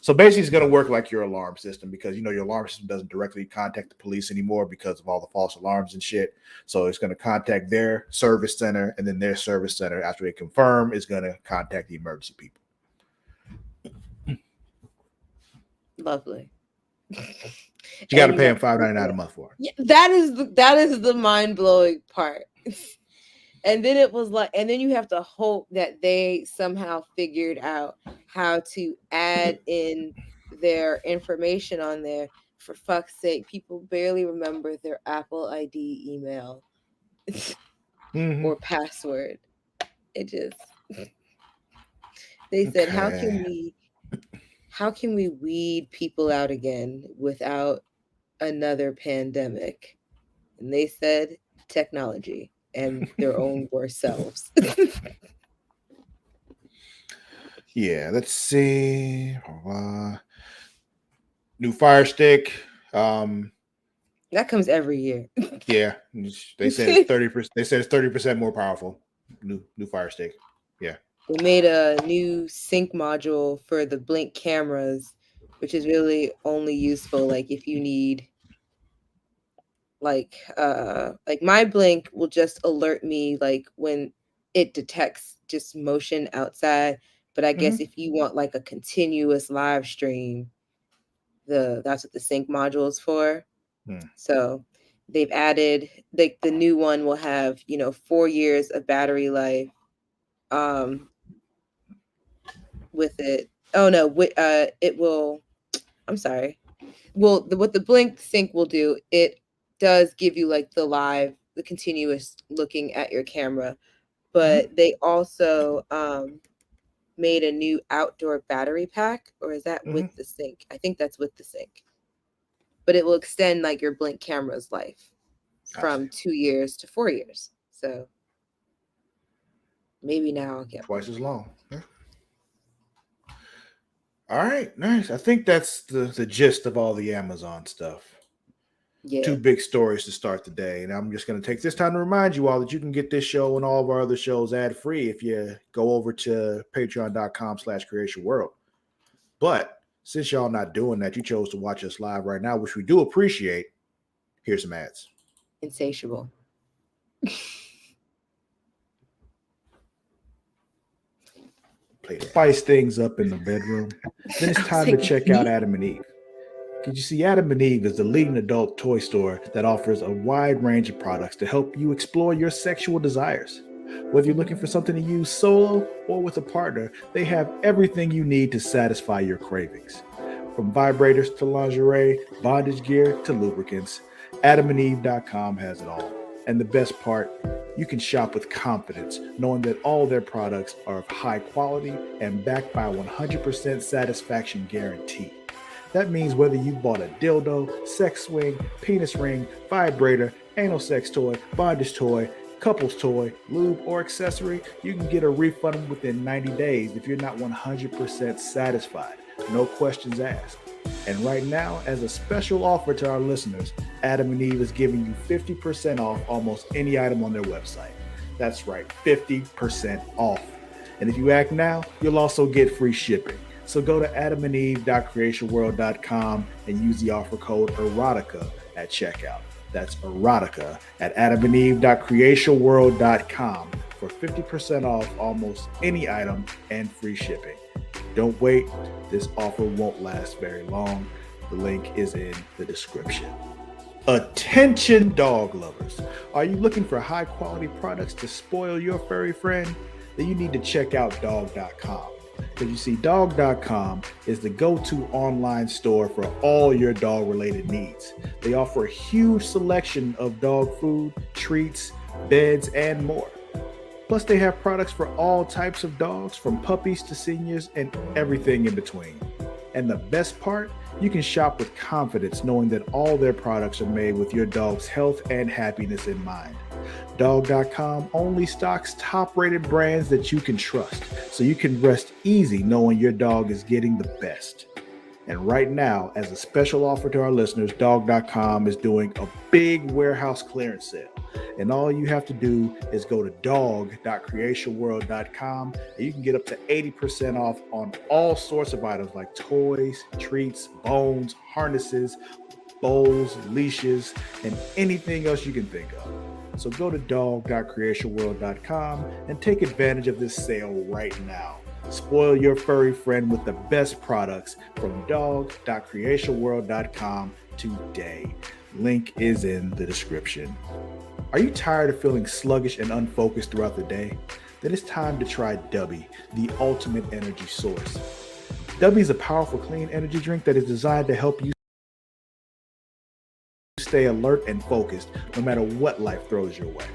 So basically, it's going to work like your alarm system because, your alarm system doesn't directly contact the police anymore because of all the false alarms and shit. So it's going to contact their service center, and then their service center, after they confirm, is going to contact the emergency people. Lovely. You got to pay them $5.99 a month for it. Yeah, that is the mind-blowing part. And then it was like, and then you have to hope that they somehow figured out how to add in their information on there. For fuck's sake, people barely remember their Apple ID email or password. It just, they said, how can we weed people out again without another pandemic? And they said technology and their own worst selves. Yeah, let's see. New Fire Stick. That comes every year. Yeah, they said it's 30%. They said it's 30% more powerful. New Fire Stick. Yeah. They made a new sync module for the Blink cameras, which is really only useful like if you need like my Blink will just alert me like when it detects just motion outside. But I guess if you want like a continuous live stream, that's what the sync module is for. So they've added the new one will have 4 years of battery life with it. Oh no, it will. I'm sorry. Well, what the Blink Sync will do, it does give you like the continuous looking at your camera, but they also made a new outdoor battery pack, or is that with the Sync? I think that's with the Sync. But it will extend like your Blink camera's life from 2 years to 4 years. So maybe now I'll get twice as long. Yeah. All right, nice. I think that's the gist of all the Amazon stuff. Yeah. 2 big stories to start the day. And I'm just going to take this time to remind you all that you can get this show and all of our other shows ad-free if you go over to patreon.com/creationworld. But since y'all not doing that, you chose to watch us live right now, which we do appreciate. Here's some ads. Insatiable. Spice things up in the bedroom. Then it's time to check out Adam and Eve. Because you see, Adam and Eve is the leading adult toy store that offers a wide range of products to help you explore your sexual desires. Whether you're looking for something to use solo or with a partner, they have everything you need to satisfy your cravings. From vibrators to lingerie, bondage gear to lubricants, AdamandEve.com has it all. And the best part, you can shop with confidence, knowing that all their products are of high quality and backed by a 100% satisfaction guarantee. That means whether you bought a dildo, sex swing, penis ring, vibrator, anal sex toy, bondage toy, couples toy, lube, or accessory, you can get a refund within 90 days if you're not 100% satisfied. No questions asked. And right now, as a special offer to our listeners, Adam and Eve is giving you 50% off almost any item on their website. That's right, 50% off. And if you act now, you'll also get free shipping. So go to adamandeve.creationworld.com and use the offer code erotica at checkout. That's erotica at adamandeve.creationworld.com for 50% off almost any item and free shipping. Don't wait. This offer won't last very long. The link is in the description. Attention dog lovers. Are you looking for high quality products to spoil your furry friend? Then you need to check out dog.com. Because you see, dog.com is the go-to online store for all your dog-related needs. They offer a huge selection of dog food, treats, beds, and more. Plus, they have products for all types of dogs, from puppies to seniors and everything in between. And the best part, you can shop with confidence knowing that all their products are made with your dog's health and happiness in mind. Dog.com only stocks top-rated brands that you can trust, so you can rest easy knowing your dog is getting the best. And right now, as a special offer to our listeners, Dog.com is doing a big warehouse clearance sale. And all you have to do is go to dog.creationworld.com and you can get up to 80% off on all sorts of items like toys, treats, bones, harnesses, bowls, leashes, and anything else you can think of. So go to dog.creationworld.com and take advantage of this sale right now. Spoil your furry friend with the best products from dog.creationworld.com today. Link is in the description. Are you tired of feeling sluggish and unfocused throughout the day? Then it's time to try Dubby, the ultimate energy source. Dubby is a powerful clean energy drink that is designed to help you stay alert and focused no matter what life throws your way.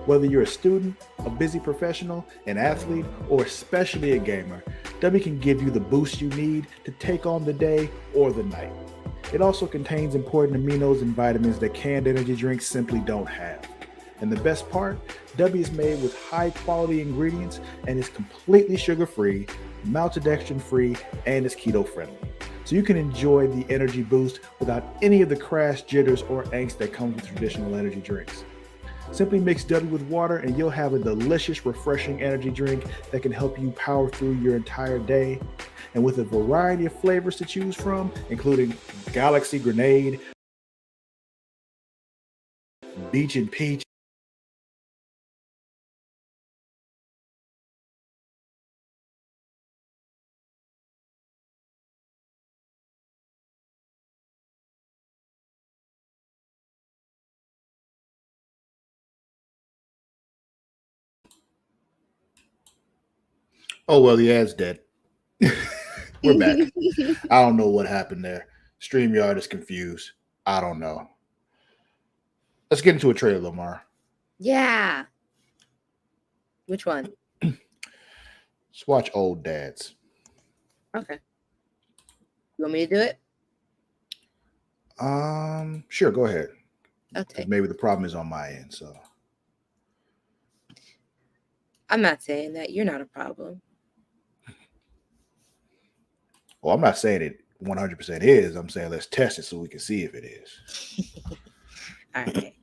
Whether you're a student, a busy professional, an athlete, or especially a gamer, Dubby can give you the boost you need to take on the day or the night. It also contains important aminos and vitamins that canned energy drinks simply don't have. And the best part, Dubby is made with high-quality ingredients and is completely sugar-free, maltodextrin-free, and is keto-friendly. So you can enjoy the energy boost without any of the crash, jitters, or angst that comes with traditional energy drinks. Simply mix Dubby with water and you'll have a delicious, refreshing energy drink that can help you power through your entire day. And with a variety of flavors to choose from, including Galaxy Grenade, Beach and Peach, Oh, well, the ad's dead. We're back. I don't know what happened there. StreamYard is confused. I don't know. Let's get into a trailer, Lamar. Yeah. Which one? Let's watch Old Dads. Okay. You want me to do it? Sure, go ahead. Okay. Maybe the problem is on my end, so. I'm not saying that. You're not a problem. Well, I'm not saying it 100% is. I'm saying let's test it so we can see if it is. All right.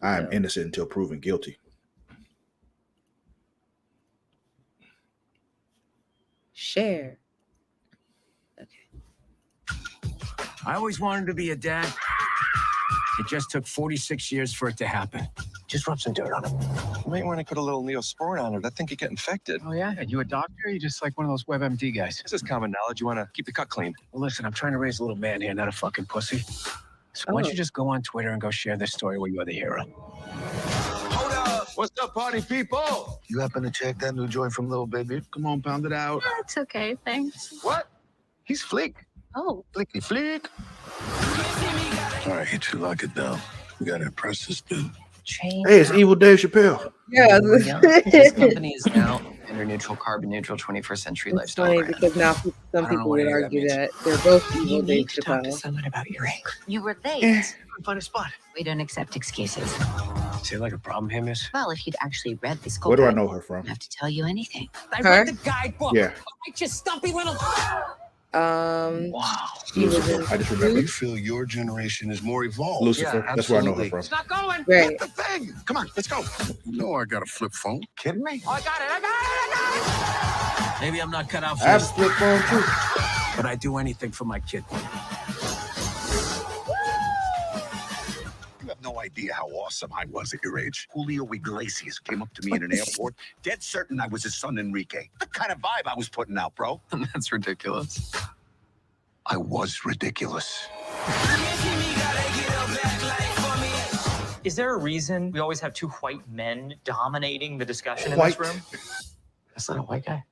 I am innocent until proven guilty. Share. Okay. I always wanted to be a dad. It just took 46 years for it to happen. Just rub some dirt on him. You might want to put a little Neosporin on it. That thing could get infected. Oh, yeah? Are you a doctor or are you just like one of those WebMD guys? This is common knowledge. You want to keep the cut clean. Well, listen, I'm trying to raise a little man here, not a fucking pussy. So why don't you just go on Twitter and go share this story where you're the hero? Hold up. What's up, party people? You happen to check that new joint from Lil Baby? Come on, pound it out. It's okay, thanks. What? He's Fleek. Oh. Fleeky Fleek. All right, hit you lock it down. We gotta impress this dude. Change. Hey, it's Evil Dave Chappelle. Yeah. This company is now gender neneutral, carbon neutral, 21st century It's lifestyle funny brand. because now some people would argue that they're both You evil Dave need to talk to Chappelle. someone about your anger. You were late. Find a spot. We don't accept excuses. Is there like a problem here, miss? Well, if you'd actually read this Where do I guide, know her I from? don't have to tell you anything. I Her? read the guidebook. Yeah. All right, you stumpy little... Wow. She was Lucifer. in I just remember. You feel your generation is more evolved. Lucifer. Yeah, That's where I know her absolutely. from. It's not going. right. The thing. Come on, let's go. You know I got a flip phone. Kidding me? Oh, I got it. I got it. Maybe I'm not cut out for I have a this, flip phone too. but I'd do anything for my kid. You have no idea how awesome I was at your age. Julio Iglesias came up to me in an airport, dead certain I was his son Enrique. The kind of vibe I was putting out, bro. That's ridiculous. I was ridiculous. Is there a reason we always have two white men dominating the discussion in White. this room? That's not a white guy.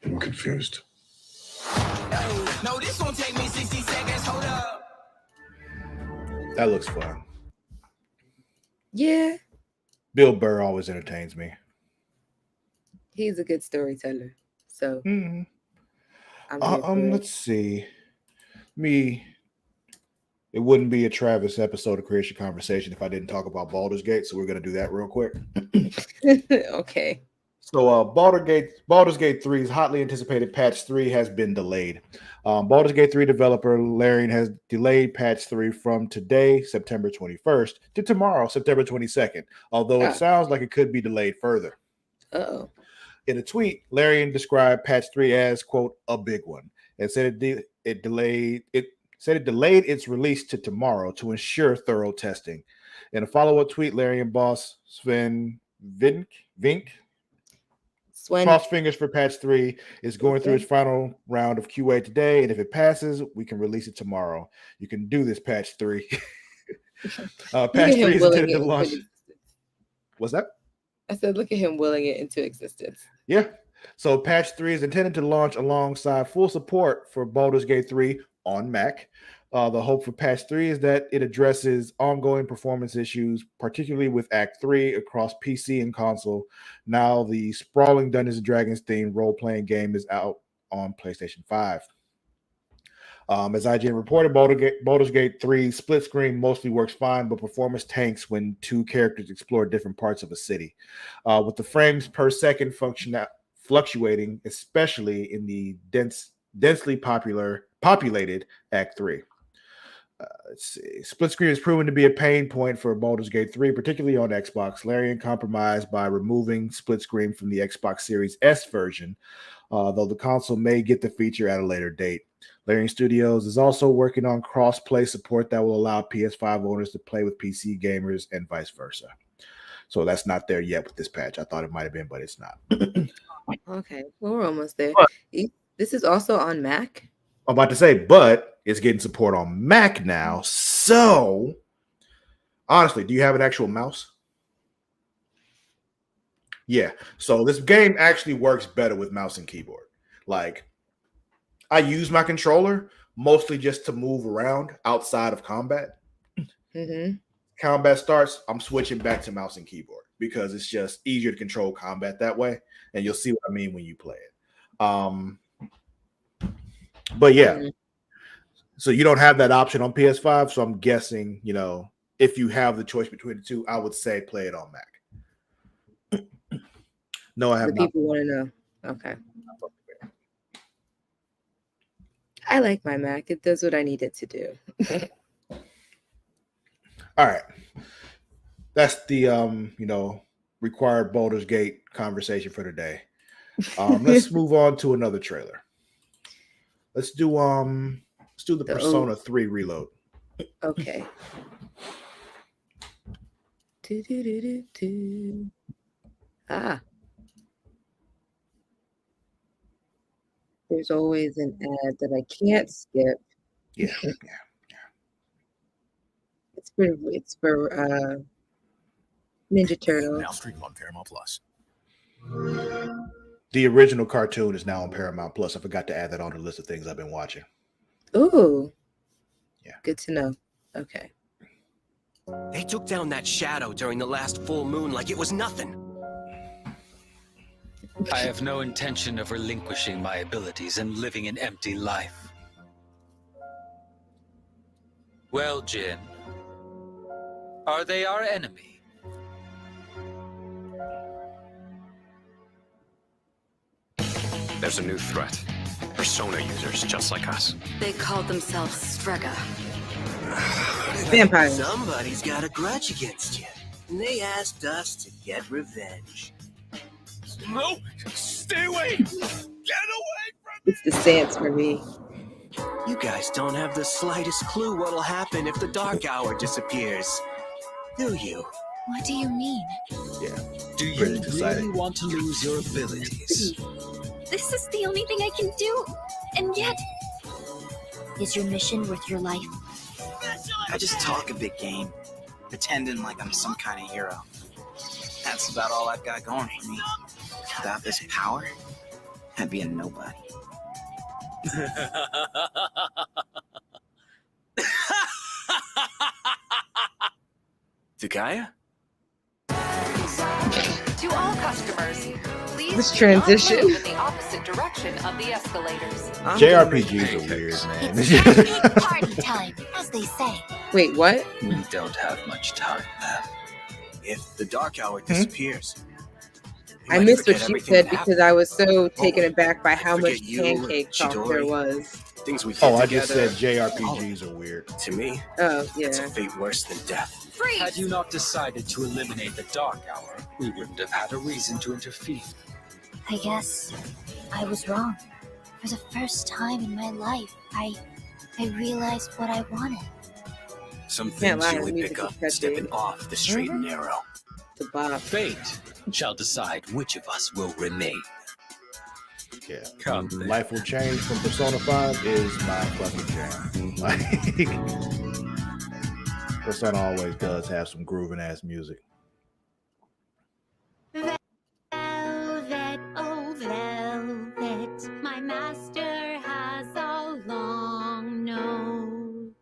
I'm confused. No, this won't take me 60 seconds. Hold up. That looks fun. Yeah. Bill Burr always entertains me. He's a good storyteller. So Mm-hmm. I'm here for it. Let's see. It wouldn't be a Travis episode of Creatia Conversation if I didn't talk about Baldur's Gate, so we're gonna do that real quick. Okay. So Baldur's Gate 3's hotly anticipated patch 3 has been delayed. Baldur's Gate 3 developer Larian has delayed patch 3 from today, September 21st, to tomorrow, September 22nd, although it sounds like it could be delayed further. Uh-oh. In a tweet, Larian described patch 3 as, quote, a big one, and said it delayed its release to tomorrow to ensure thorough testing. In a follow-up tweet, Larian boss Sven Vink cross fingers for patch 3 is going through its final round of QA today, and if it passes, we can release it tomorrow. You can do this, patch 3. Patch 3 is intended to launch. What's that? I said, look at him willing it into existence. Yeah. So patch 3 is intended to launch alongside full support for Baldur's Gate 3 on Mac. The hope for patch 3 is that it addresses ongoing performance issues, particularly with Act 3 across PC and console. Now the sprawling Dungeons & Dragons themed role-playing game is out on PlayStation 5. As IGN reported, Baldur's Gate 3 split screen mostly works fine, but performance tanks when two characters explore different parts of a city. With the frames per second fluctuating, especially in the densely populated Act 3. Let's see. Split screen has proven to be a pain point for Baldur's Gate 3, particularly on Xbox. Larian compromised by removing split screen from the Xbox Series S version, though the console may get the feature at a later date. Larian Studios is also working on cross-play support that will allow PS5 owners to play with PC gamers and vice versa. So that's not there yet with this patch. I thought it might have been, but it's not. Okay, well, we're almost there. This is also on Mac? I'm about to say, but it's getting support on Mac now. So, honestly, do you have an actual mouse? Yeah. So this game actually works better with mouse and keyboard. Like, I use my controller mostly just to move around outside of combat. Mm-hmm. Combat starts, I'm switching back to mouse and keyboard because it's just easier to control combat that way. And you'll see what I mean when you play it. But yeah. Mm-hmm. So you don't have that option on PS5. So I'm guessing, if you have the choice between the two, I would say play it on Mac. No, I have not. People want to know. Okay. I like my Mac. It does what I need it to do. All right. That's the required Baldur's Gate conversation for today. Let's move on to another trailer. Let's do the Persona 3 Reload. Okay. Ah. There's always an ad that I can't skip. Yeah. It's for Ninja Turtles. Now stream on Paramount Plus. The original cartoon is now on Paramount Plus. I forgot to add that on the list of things I've been watching. Ooh. Yeah. Good to know. Okay. They took down that shadow during the last full moon like it was nothing. I have no intention of relinquishing my abilities and living an empty life. Well, Jin, are they our enemy? There's a new threat. Persona users just like us. They called themselves Strega. Vampires. Somebody's got a grudge against you, and they asked us to get revenge. No! Stay away! Get away from It's the stance for me. You guys don't have the slightest clue what'll happen if the Dark Hour disappears, do you? What do you mean? Yeah. Do you really want to lose your abilities? This is the only thing I can do. And yet... Is your mission worth your life? I just talk a big game, pretending like I'm some kind of hero. That's about all I've got going for me. Without this power, I'd be a nobody. Takaya? To all customers, please This transition. do not move in the opposite direction of the escalators. JRPGs are weird, man. Party time, as they say. Wait, what? We don't have much time left. If the Dark Hour disappears, I missed what she said because I was so taken aback by how much pancake talk there was. Things we I just said JRPGs are weird. To me, Oh, it's a yeah. fate worse than death. Had you not decided to eliminate the Dark Hour, we wouldn't have had a reason to interfere. I guess I was wrong. For the first time in my life, I realized what I wanted. Some Can't things lie, you the only music pick is up catchy. stepping off the straight and narrow. The Bob. Fate shall decide which of us will remain. Yeah. Come then. Life Will Change from Persona 5 is my fucking jam. Like, Persona always does have some grooving ass music. Velvet, oh velvet, my master has a long nose.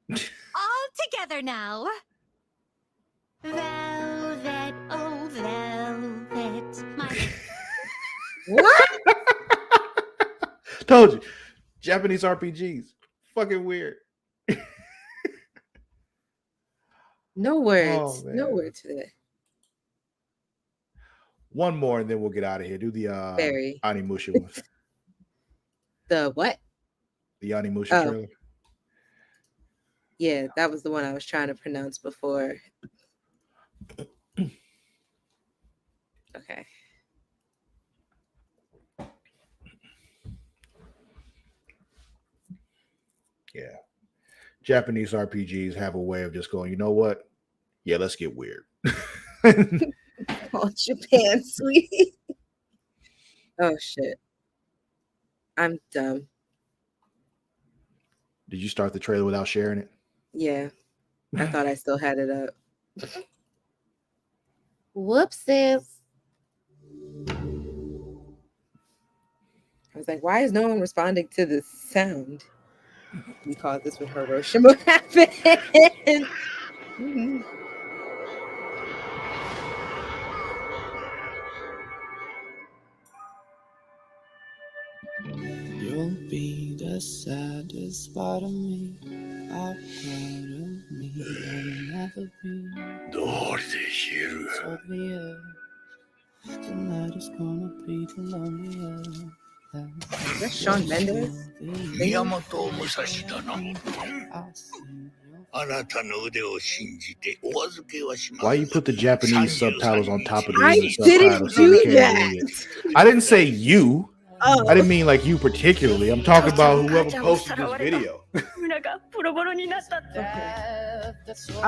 All together now. Velvet, oh velvet, my... What? Told you. Japanese RPGs. Fucking weird. No words. Oh, man. No words for that. One more and then we'll get out of here. Do the Very. Animusha one. The what? The Animusha Oh. trailer. Yeah, that was the one I was trying to pronounce before. Okay. Yeah. Japanese RPGs have a way of just going, you know what? Yeah, let's get weird. Oh, Japan, sweet. Oh, shit. I'm dumb. Did you start the trailer without sharing it? Yeah. I thought I still had it up. Whoopsies. I was like, why is no one responding to the sound? Because this when Hiroshima happened. Mm-hmm. You'll be the saddest part of me, a part of me that'll never be. It's obvious. Tonight is gonna be the loneliest. Is that Shawn Mendes? Miyamoto Musashi だな。あなたの腕を信じてお預けはします。 Why you put the Japanese subtitles on top of the I English didn't subtitles so you do can't that. read it? I didn't say you. Oh. I didn't mean like you particularly. I'm talking about whoever posted this video. Okay. Oh,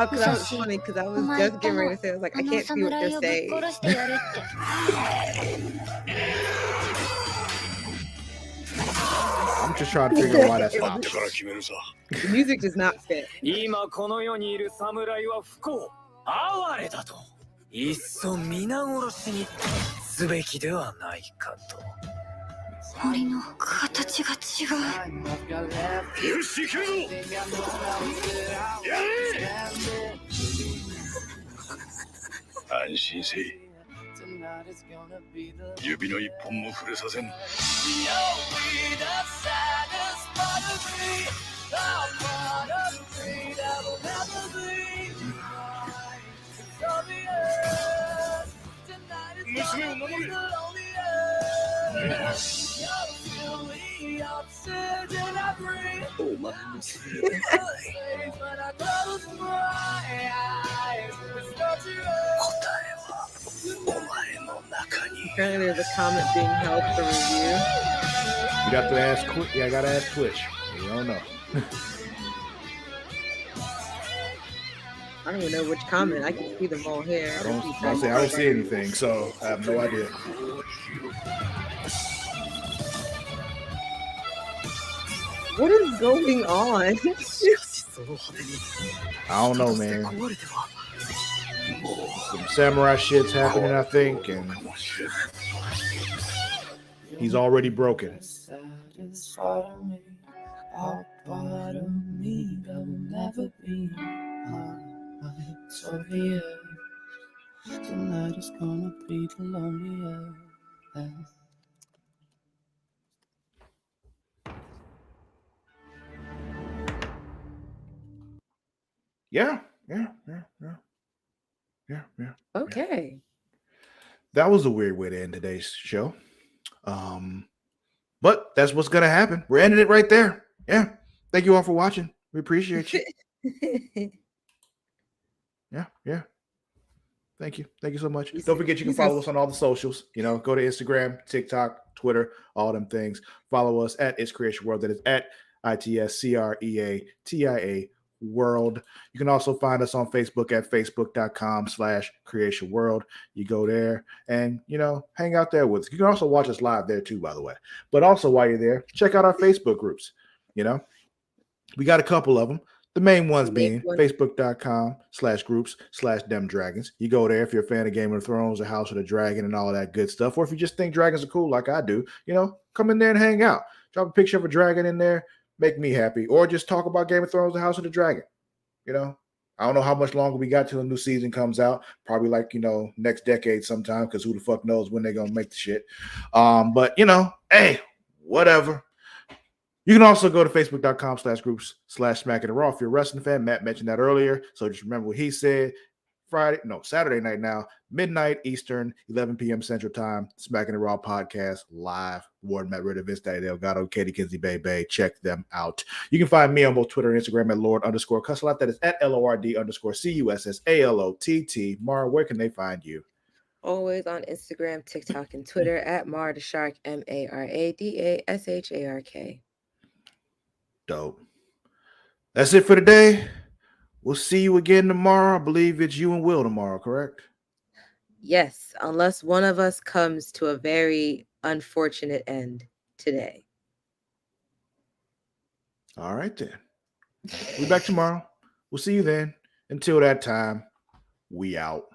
because that was funny because I was just getting ready to say, I was like, I can't see what they're saying. I'm just trying to figure out why that's not. The music does not fit. 今この世にいる侍は不幸、哀れだと。いっそ皆殺しにすべきではないかと。森の形が違う。よし、行くぞ。安心せい。指の一本も触れさせん。娘を守れ。お前のせいだ。Apparently there's a comment being held for review. You got to ask Twitch. Yeah, I gotta ask Twitch. You don't know. I don't even know which comment. I can see them all here. I don't see anything, so I have no idea. What is going on? I don't know, man. Some samurai shit's happening, I think, and he's already broken. Tonight is gonna be the loneliest. Yeah. Okay. That was a weird way to end today's show. But that's what's gonna happen. We're ending it right there. Yeah. Thank you all for watching. We appreciate you. Yeah. Thank you so much. Don't forget you can follow us on all the socials. Go to Instagram, TikTok, Twitter, all them things. Follow us at It's Creatia World. That is at ITSCREATIA World. You can also find us on Facebook at facebook.com/Creatia World. You go there and hang out there with us. You can also watch us live there too, by the way. But also while you're there, check out our Facebook groups. We got a couple of them. The main ones being facebook.com/groups/demdragons. You go there if you're a fan of Game of Thrones or House of the Dragon and all that good stuff. Or if you just think dragons are cool like I do, come in there and hang out. Drop a picture of a dragon in there. Make me happy. Or just talk about Game of Thrones or House of the Dragon. I don't know how much longer we got till the new season comes out. Probably next decade sometime, because who the fuck knows when they're going to make the shit. But, hey, whatever. You can also go to facebook.com/groups/smacking it raw if you're a wrestling fan. Matt mentioned that earlier. So just remember what he said. Saturday night now, midnight Eastern, 11 p.m. Central Time, Smacking It Raw podcast live. Ward Matt Ritter, Vince Daddy Delgado, Katie Kinsey Bay. Check them out. You can find me on both Twitter and Instagram at Lord_Cussalott. That is at LORD_CUSSALOTT. Mara, where can they find you? Always on Instagram, TikTok, and Twitter at Mara the Shark, MARADASHARK. Dope. That's it for today. We'll see you again tomorrow. I believe it's you and Will tomorrow, correct? Yes, unless one of us comes to a very unfortunate end today. All right, then. We'll be back tomorrow. We'll see you then. Until that time, we out.